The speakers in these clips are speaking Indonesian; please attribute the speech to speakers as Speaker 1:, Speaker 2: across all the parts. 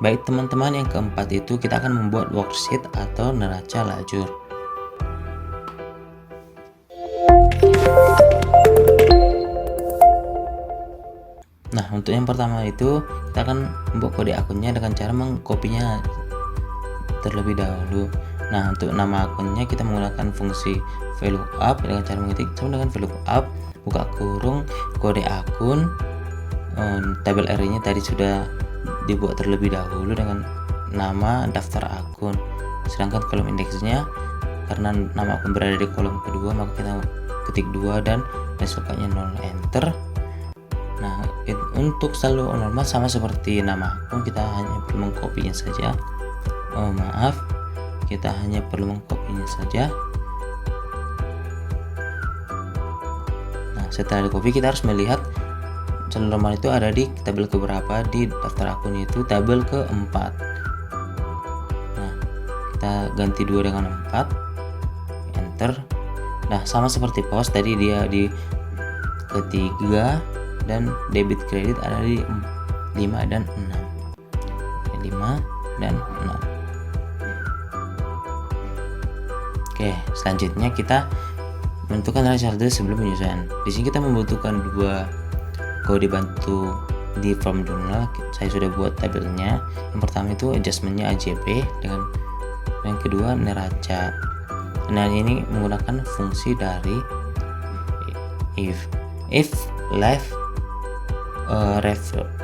Speaker 1: Baik teman-teman, yang keempat itu kita akan membuat worksheet atau neraca lajur. Nah, untuk yang pertama itu kita akan membuat kode akunnya dengan cara mengkopinya terlebih dahulu. Nah, untuk nama akunnya kita menggunakan fungsi VLOOKUP dengan cara mengetik sama dengan VLOOKUP buka kurung kode akun. Tabel array-nya tadi sudah dibuat terlebih dahulu dengan nama daftar akun, sedangkan kolom indeksnya karena nama akun berada di kolom kedua maka kita ketik 2 dan masukkannya 0, enter. Nah, untuk saldo normal sama seperti nama akun, kita hanya perlu mengkopinya saja. Kita hanya perlu mengkopinya saja. Nah, setelah di copy kita harus melihat saldo normal itu ada di tabel keberapa di daftar akun, itu tabel keempat. Nah, kita ganti 2 dengan 4, enter. Nah, sama seperti pos tadi, dia di ketiga dan debit kredit ada di 5 dan 6. 5 dan 6. Oke, selanjutnya kita menentukan neraca saldo sebelum penyesuaian. Di sini kita membutuhkan 2 kode bantu di form jurnal. Saya sudah buat tabelnya. Yang pertama itu adjustmentnya AJP, dengan yang kedua neraca. Nah, ini menggunakan fungsi dari if live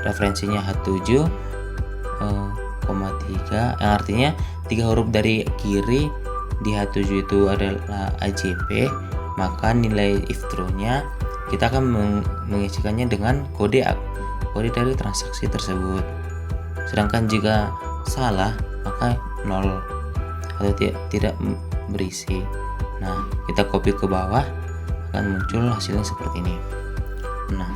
Speaker 1: referensinya H7, 3, yang artinya 3 huruf dari kiri di H7 itu adalah AJP, maka nilai if true-nya kita akan mengisikannya dengan kode dari transaksi tersebut. Sedangkan jika salah maka 0 atau tidak berisi. Nah, kita copy ke bawah, akan muncul hasilnya seperti ini. Nah,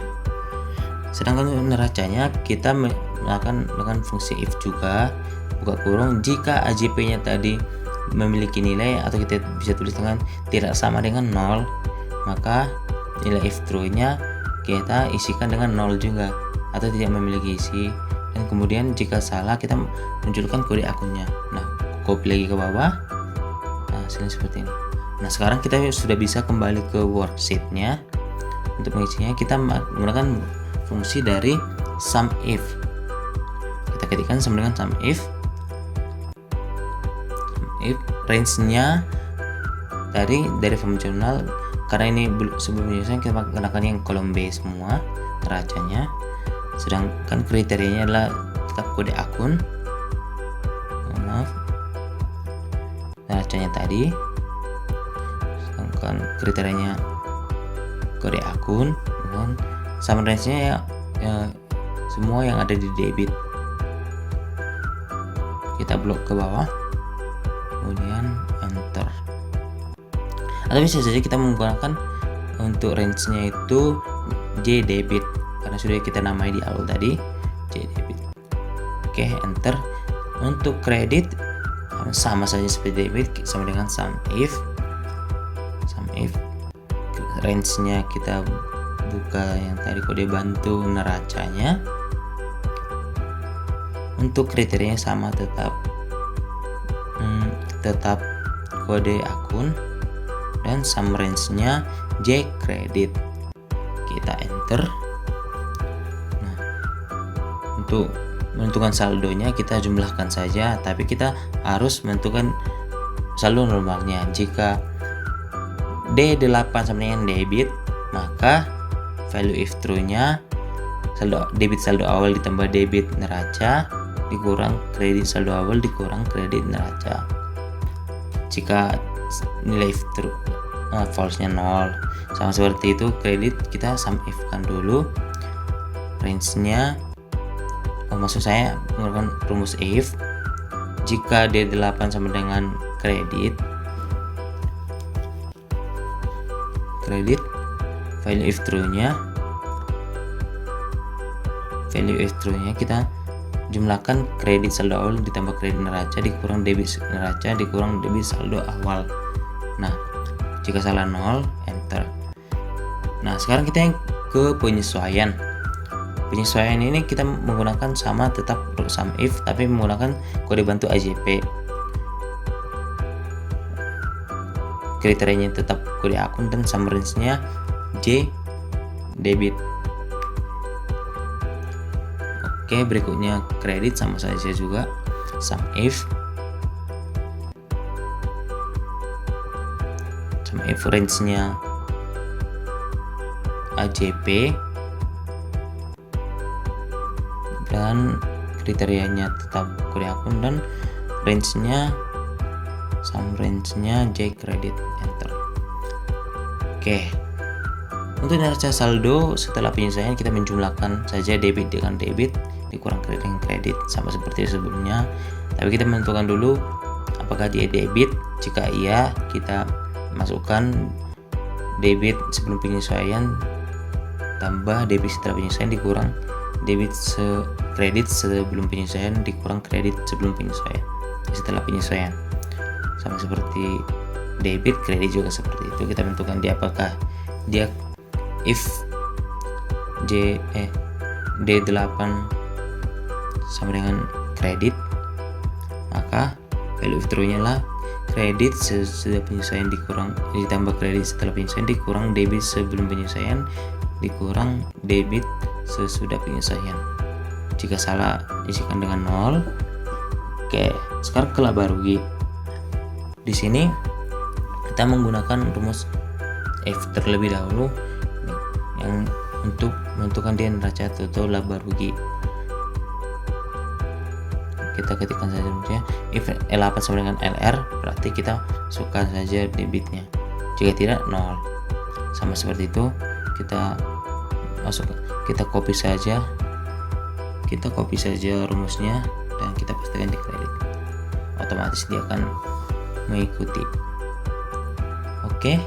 Speaker 1: sedangkan neracanya kita melakukan dengan fungsi if juga buka kurung jika AJP-nya tadi memiliki nilai, atau kita bisa tulis dengan tidak sama dengan 0, maka nilai if true-nya kita isikan dengan 0 juga atau tidak memiliki isi. Dan kemudian jika salah kita munculkan kode akunnya. Nah, copy lagi ke bawah. Nah, hasilnya seperti ini. Nah, sekarang kita sudah bisa kembali ke worksheet-nya. Untuk mengisinya kita menggunakan fungsi dari SUMIF. Kita ketikkan sama dengan SUMIF. Range-nya dari form jurnal, karena ini sebelum penyesuaian kita gunakan yang kolom B semua neracanya, sedangkan kriterianya adalah tetap kode akun. Neracanya tadi, sedangkan kriterianya kode akun, dan sama range-nya ya, semua yang ada di debit. Kita blok ke bawah, kemudian enter. Atau bisa saja kita menggunakan untuk range-nya itu J debit, karena sudah kita namai di awal tadi, J debit. Oke, enter. Untuk kredit sama saja seperti debit, sama dengan SUMIF. Range-nya kita buka yang tadi kode bantu neracanya. Untuk kriterianya sama, tetap kode akun, dan sum range-nya J kredit. Kita enter. Nah, untuk menentukan saldonya kita jumlahkan saja, tapi kita harus menentukan saldo normalnya. Jika D8 sama dengan debit, maka value if true-nya saldo awal ditambah debit neraca dikurang kredit saldo awal dikurang kredit neraca. Jika nilai if true false-nya 0, sama seperti itu kredit kita SUMIF kan dulu range-nya. Maksud saya menggunakan rumus if. Jika D8 sama dengan kredit value if true-nya kita jumlahkan kredit saldo awal ditambah kredit neraca dikurang debit neraca dikurang debit saldo awal. Nah, jika salah 0, enter. Nah, sekarang kita yang ke penyesuaian. penyesuaian ini kita menggunakan sama, tetap sum if, tapi menggunakan kode bantu AJP. Kriterianya tetap kode akun dan sum range-nya J debit. Oke, berikutnya kredit sama saja juga, sum if range-nya AJP dan kriterianya tetap kode akun dan range-nya sum range-nya J kredit, enter. Oke, untuk neraca saldo setelah penyesuaian kita menjumlahkan saja debit dengan debit dikurang kredit dengan kredit sama seperti sebelumnya, tapi kita menentukan dulu apakah dia debit. Jika iya, kita masukkan debit sebelum penyesuaian tambah debit setelah penyesuaian dikurang debit kredit sebelum penyesuaian dikurang kredit sebelum penyesuaian setelah penyesuaian. Sama seperti debit, kredit juga seperti itu. Kita tentukan dia apakah dia if D8 sama dengan kredit, maka value withdrawnya lah kredit sesudah penyesuaian dikurang ditambah kredit setelah penyesuaian dikurang debit sebelum penyesuaian dikurang debit sesudah penyesuaian. Jika salah isikan dengan 0. Oke, sekarang ke laba rugi. Di sini kita menggunakan rumus F terlebih dahulu yang untuk menentukan dia neraca total laba rugi. Kita ketikkan saja rumusnya, if L8 sama dengan LR, berarti kita masukkan saja debitnya. Jika tidak, 0. Sama seperti itu, kita copy saja rumusnya dan kita pastikan di kredit. Otomatis dia akan mengikuti. Oke,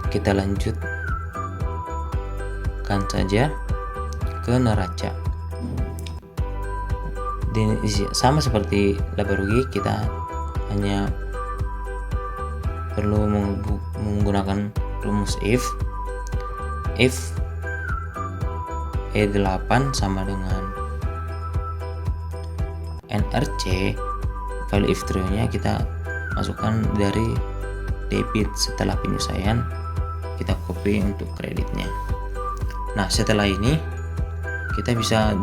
Speaker 1: kita lanjutkan saja ke neraca. Sama seperti laba rugi, kita hanya perlu menggunakan rumus if E8 sama dengan NRC, value withdrawnya kita masukkan dari debit setelah penyesuaian, kita copy untuk kreditnya. Nah, setelah ini kita bisa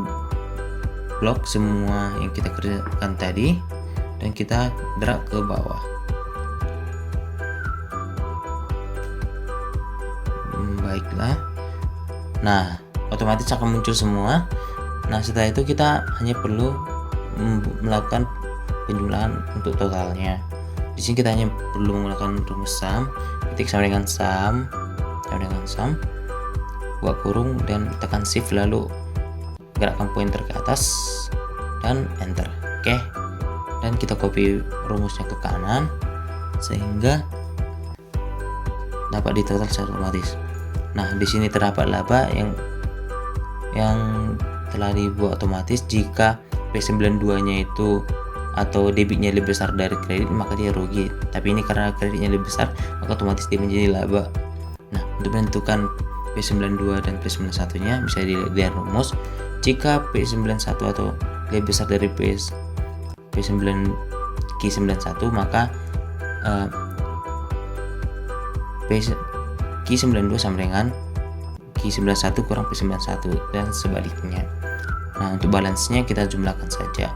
Speaker 1: blok semua yang kita kerjakan tadi dan kita drag ke bawah. Baiklah. Nah, otomatis akan muncul semua. Nah, setelah itu kita hanya perlu melakukan penjumlahan untuk totalnya. Di sini kita hanya perlu menggunakan rumus sum, ketik sama dengan sum, buka kurung dan tekan shift lalu gerakkan pointer ke atas dan enter. Oke. Dan kita copy rumusnya ke kanan sehingga dapat ditotal secara otomatis. Nah, di sini terdapat laba yang telah dibuat otomatis. Jika P92-nya itu atau debitnya lebih besar dari kredit, maka dia rugi. Tapi ini karena kreditnya lebih besar, maka otomatis dia menjadi laba. Nah, untuk menentukan P92 dan P91-nya bisa dilihat dari rumus. Jika P91 atau lebih besar dari Q91, maka Q92 sama dengan Q91 kurang P91 dan sebaliknya. Nah, untuk balance-nya kita jumlahkan saja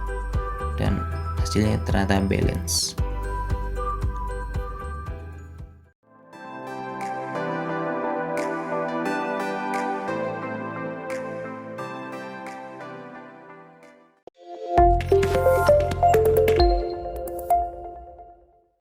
Speaker 1: dan hasilnya ternyata balance.